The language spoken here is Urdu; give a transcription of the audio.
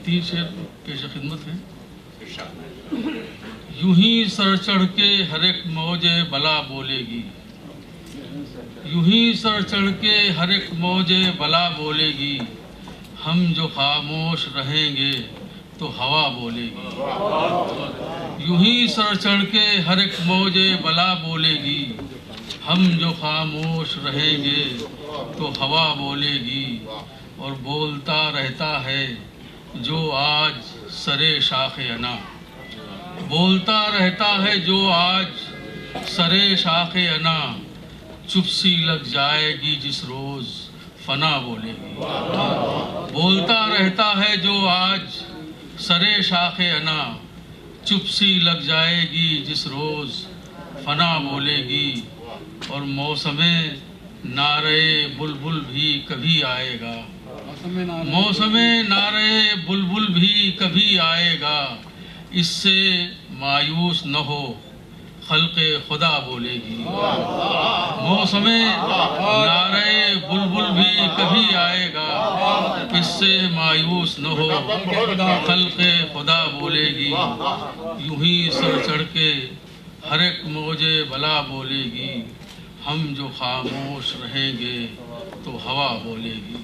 تین شعر پیش خدمت ہیں۔ یوں ہی سر چڑھ کے ہر ایک موج بلا بولے گی، یوں ہی سر چڑھ کے ہر ایک موج بلا بولے گی، ہم جو خاموش رہیں گے تو ہوا بولے گی۔ یوں ہی سر چڑھ کے ہر ایک موج بلا بولے گی، ہم جو خاموش رہیں گے تو ہوا بولے گی، اور بولتا رہتا ہے جو آج سرے شاخ انا، بولتا رہتا ہے جو آج سرے شاخ انا، چپ سی لگ جائے گی جس روز فنا بولے گی۔ بولتا رہتا ہے جو آج سرے شاخ انا، چپ سی لگ جائے گی جس روز فنا بولے گی، اور موسم نعرے بلبل بھی کبھی آئے گا، موسم نعرے بلبل بھی کبھی آئے گا، اس سے مایوس نہ ہو خلق خدا بولے گی۔ موسم نعرے بلبل بھی کبھی آئے گا، اس سے مایوس نہ ہو خلق خدا بولے گی، یوں ہی سر چڑھ کے ہر ایک موج بلا بولے گی، ہم جو خاموش رہیں گے تو ہوا بولے گی۔